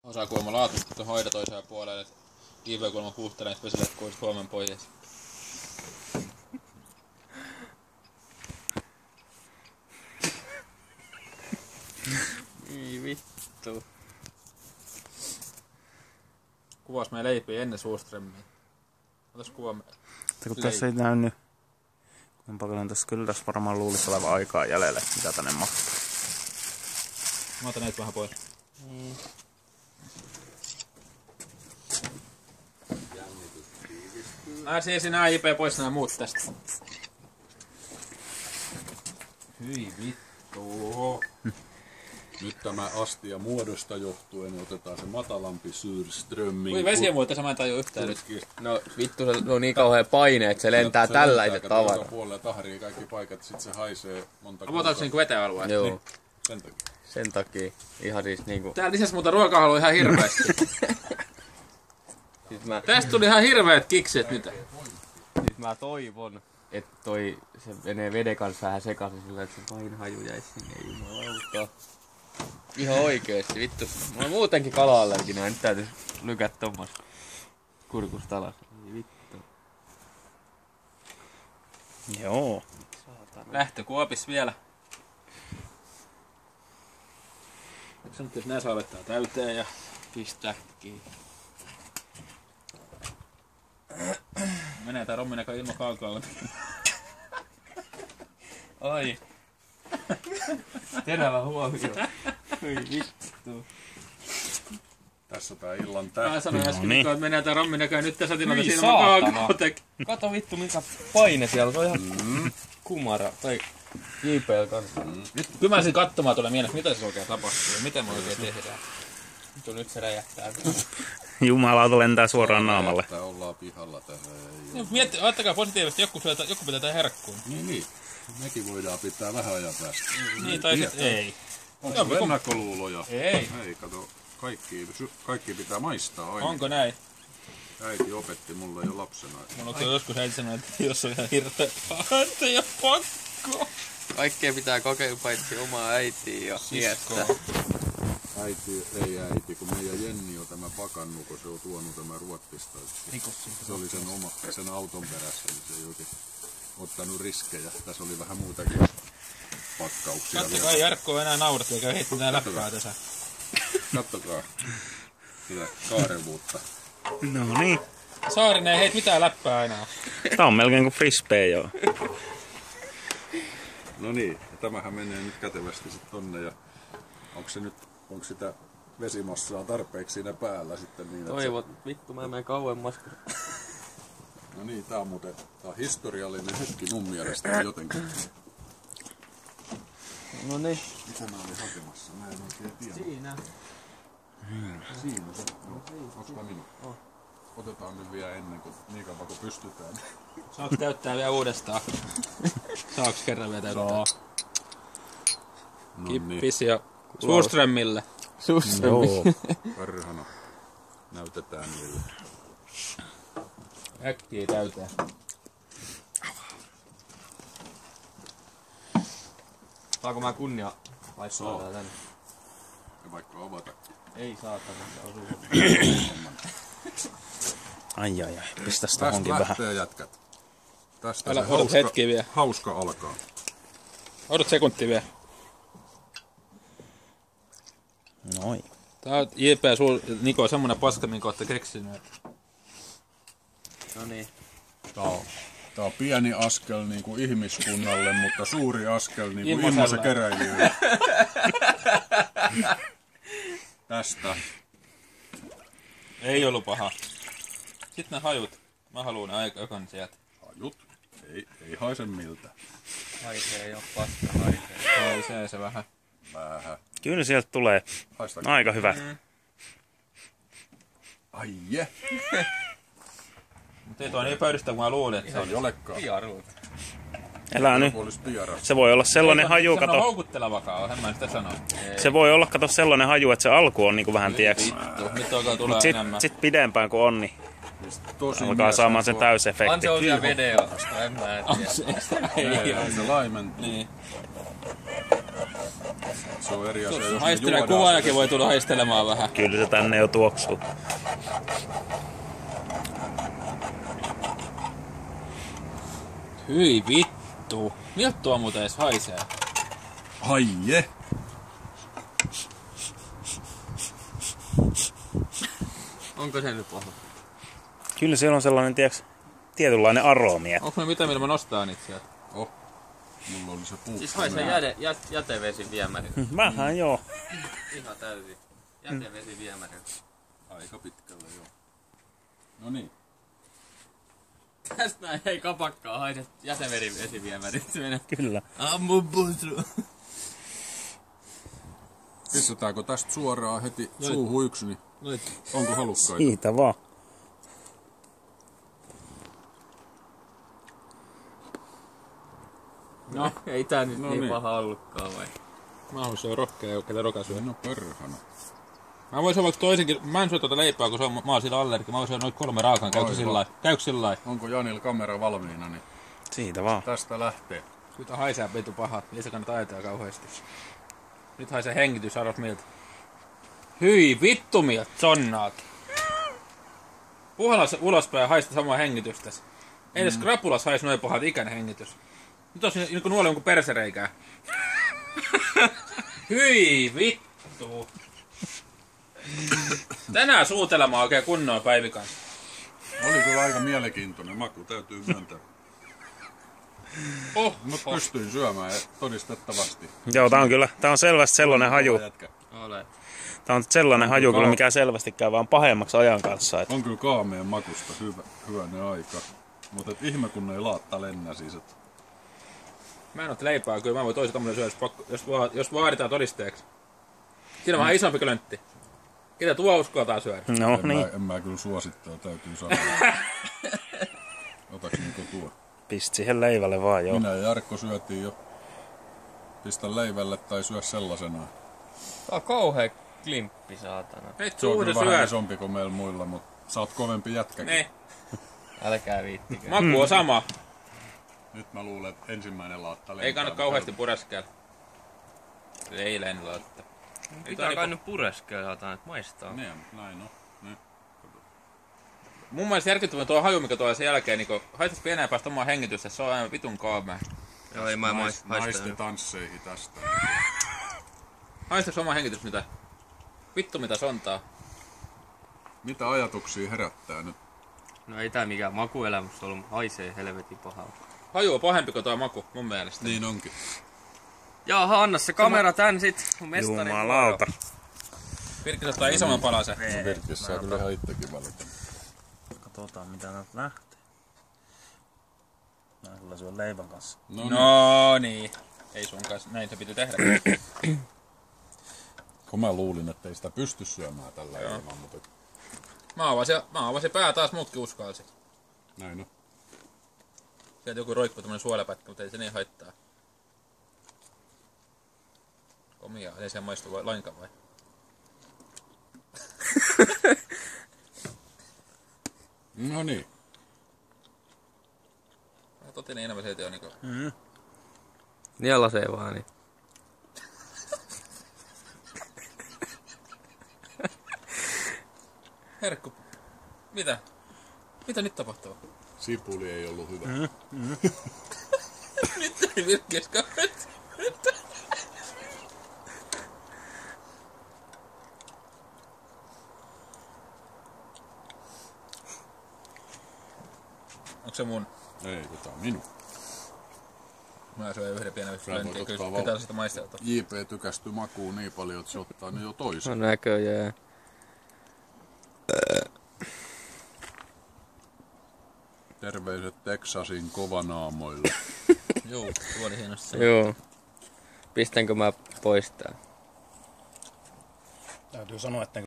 Osaa kuulemma laatusta hoida toiseen puolelle, että IV kuulemma puhtelee, että peselet kuin Suomen pojat. Ei vittu. Kuvaus meidän leipiä ennen Suuströmmiä. Otas kuva kun tässä ei näy nyt kuinka paljon tässä, kyllä tässä varmaan luulisi olevan aikaa jäljellä, mitä tänne mahtuu. Mä otan näitä vähän pois. Mä siirsin nää IP pois nää muut tästä. Hyi vittu. Nyt tämä astia muodosta johtuen otetaan se matalampi Syrströmming. Voi vesiä muuta, mä en tajua yhtään nyt. No vittu, se on niin kauhean paine, että se lentää tällaiset tavara. Puolella tahrii kaikki paikat, sit se haisee monta Avotaanko niinku vetealueet? Joo. Niin, sen takia. Sen takia. Ihan siis niinku... Täällä lisäs muuta ruokahalua ihan hirveesti. Siis mä... Tästä tuli ihan hirveet kikset nyt. Siis mä toivon, että se menee veden kanssa vähän sekaisin sillä, että se painhaju jäisi sinne, jumalauta. Ihan oikeesti, vittu. Mulla on muutenkin kala-allerginen, nyt täytyis lykätä tommos kurkusta alas. Ei vittu. Joo. Lähtökuopis vielä. Se nyt jos nää saa laittaa täyteen ja pistää kiinni. Menee tää rommineka ilman kaukalla. Ai. Terävä huomio. Oi vittu. Tässä tää illan Mä tähti. sanoin äsken, niin. että menee tää rommineka nyt tässä tilanteessa Hyi ilman saatana. kaukalla. Kato vittu mikä paine siellä, se on ihan kumara. Tai JPL kanssa. Nyt kyllä mä siinä katsomaan tulee mielessä, mitä se oikein tapahtuu ja miten me oikein tehdään. Nyt se räjähtää. Jumalauta lentää suoraan naamalle. Tää ollaan pihalla tähän. Ajattakaa positiivisesti, joku pitää tää herkkuun. Niin. Mekin voidaan pitää vähän ajan päästä. Niin, tai sit ei. Onko sulla ennakkoluuloja? Ei. Ei, kato. Kaikki pitää maistaa aina. Onko näin? Äiti opetti mulle jo lapsena. Mulla on kyllä joskus äiti sanonut, että jos on ihan hirveä paha, että ei oo pakko. Kaikkea pitää kokea paitsi omaa äitiä ja miestä. Äiti, kun meidän Jenni on tämä pakannu, kun se on tuonut tämä Ruotsista. Se oli sen auton perässä, niin se ei oikein ottanut riskejä. Tässä oli vähän muutakin pakkauksia. Kattokaa, Jarkko enää naurat eikä heitti tää läppää tässä. Kattokaa sitä kaarevuutta. No niin. Saarinen ei heit mitään läppää enää. Tää on melkein kuin frisbee joo. No niin, ja tämähän menee nyt kätevästi sit tonne. Ja onko sitä vesimassaa tarpeeksi siinä päällä sitten niin, Toivot, vittu mä menen kauemmas. No niin, tää on historiallinen hetki mun mielestä jotenkin. No niin. Mitä mä olin hakemassa? Mä en oikein tiedä. Siinä. Siinä se. Onko minun? Otetaan nyt vielä ennen kuin niin kauan kuin pystytään. Saaks täyttää vielä uudestaan? Saaks kerran vielä täyttää? Saa. No Kippis ja Suuströmmille. Joo. Perhana. Näytetään niille. Äkkiä täyteen. Saanko mä kunnia laittaa tää tänne? Ja vaikka avata. Ei saatana, se osuu. Ai. Pistäs Tästä tohonkin vähän. lähtee jätkät. Tästä Älä se odot hetki vielä. hauska alkaa. Odot sekunti vielä. Noin. Tää on J.P. Niko semmonen paska, minkä ootte keksinyt. No niin. Tää on pieni askel niin kuin ihmiskunnalle, mutta suuri askel niin kuin Immoselle. immosekeräilijöille. Tästä. Ei ollu paha. Sitten ne hajut. Mä haluun ne ekan sieltä. Hajut. Ei haise miltä. Haisee jo paska haisee. Haisee se vähän. Vähän. Kyllä sieltä tulee. Haistaako? Aika hyvä. Ai je. Mut ei tuo niin pöydistä kuin mä luulin, että se Ei olekaan. Piaruut. Elää nyt. Olisi piaras. Se voi olla sellainen haju, Se on kato. houkuttelavakaan, en mä sitä sano. Se voi olla, kato, sellainen haju, että se alku on niinku vähän tieks. Vittu, nyt alkaa tulla Mut enemmän. sit pidempään kun on, niin Tosi alkaa saamaan sen täysefekti. On se on vielä video, koska en mä tiedä. Ei se laimentuu. Niin. Se on eri asia, jos ne Haistelee juodaan kuvaajakin se. voi tulla haistelemaan vähän. Kyllä se tänne jo tuoksuu. Hyi vittu. Miltä tuo muuten edes haisee? Haije! Onko se nyt paha? Kyllä siellä on sellainen, tiiäks, tietynlainen aromi. Onko me mitään, millä mä nostaa niitä sieltä? Oh, mulla oli se puu. Siis haisee jätevesiviemäri. Vähän joo. Ihan täysin. Jätevesiviemäri. Aika pitkälle joo. No niin. Tästä näin ei kapakkaa haise jätevesiviemäri. Se menee. Kyllä. Ammu pois. Pistetäänkö tästä suoraan heti suuhun yksi, niin onko halukkaita? Siitä vaan. No, ei tää nyt No niin niin. paha ollutkaan vai? Mä oon se rohkea ja ketä roka syö. No perhana. Mä voisin vaikka toisenkin, mä en syö tuota leipää, kun se on, mä oon sillä allergi. Mä voisin syödä noit 3 raakaan, käykö Aivan. sillai? Käykö sillai? Onko Janilla kamera valmiina, niin Siitä vaan. tästä lähtee. Nyt haisee petu paha, ei se kannata ajatella kauheasti. Nyt haisee hengitys, arvas miltä. Hyi vittu miltä sonnaat. Puhalla ulospäin ja haista samaa hengitystäs. Ei edes krapulas hais noin pahat ikän hengitys. Nyt on niin kuin nuoli jonkun persereikää. Hyi vittu. Tänään suutelemaan oikein kunnolla Päivi kanssa. Oli kyllä aika mielenkiintoinen maku, täytyy myöntää. Mutta pystyin syömään todistettavasti. Joo, tää on kyllä, tää on selvästi sellainen haju. Jätkä. Olet. Tää on sellainen haju kyllä, mikä selvästi käy vaan pahemmaksi ajan kanssa. Et On kyllä kaameen makusta hyvänen aika. Mutta ihme kun ei laatta lennä siis. Et Mä en oo leipää, kyllä mä voin toiset tommonen syödä, jos vaaditaan todisteeksi. Siinä on vähän isompi klöntti. Ketä tuo uskaltaa syödä? no niin, en mä kyllä suosittaa, täytyy sanoa. Otaks niinku tuo? pist siihen leivälle vaan joo. Minä ja Jarkko syötiin jo. Pistä leivälle tai syö sellaisenaan. Tää on kauhea klimppi, saatana. Ei Se on suhde kyllä vähän syö. isompi kuin meillä muilla, mutta sä oot kovempi jätkäkin. Ne, Älkää viittikö. maku on sama. Nyt mä luulen, että ensimmäinen laatta lentää. Ei kannata kauheasti pureskeella. Ei lennota. Pitää kai nyt pureskella jotain, että maistaa. Näin on. Niin. Mun mielestä järkyttävä tuo haju, mikä tuolla sen jälkeen, niin haitais pienää päästä omaa hengitystä, se on aivan vitun kaamea. Joo, ei mä haista. Naisten tansseihin tästä. Haistaks oma hengitys mitä? Vittu mitä sontaa. Mitä ajatuksia herättää nyt? No ei tää mikään makuelämys ollut, mutta haisee helvetin pahalta. Haju on pahempi kuin tuo maku, mun mielestä. Niin onkin. Jaha, anna se kamera tän sit, mun mestari. Jumalauta. Pirkkis ottaa isomman palasen. No Virkis saa kyllä ihan itsekin valita. Katsotaan mitä näitä lähtee. Mä kyllä syön leivän kanssa. No niin. Ei sun kanssa, näin se piti tehdä. Kun mä luulin, että ei sitä pysty syömään tällä ilman, mutta Mä avasin pää taas, muutkin uskalsi. näin on. Sieltä joku roikkuu tämmönen suolapätkä, mutta ei se niin haittaa. Omia, ei se maistu vai lainkaan vai? No niin. Totinen enemmän se, että on niinku... Nielasee vaan niin. Herkku, mitä? Mitä nyt tapahtuu? Sipuli ei ollut hyvä. Nyt ei virkkiäskään. Onko se mun? Ei, tää on minun. Mä syön yhden pienen Sä voit löntiä, ottaa kyllä val- pitää sitä maisteltua. JP tykästyy makuun niin paljon, että se ottaa ne jo No toisen. näköjään. Terveiset Texasin kovanaamoille. Joo, tuo oli hienosti. Joo. Pistänkö mä pois tää? Täytyy sanoa, että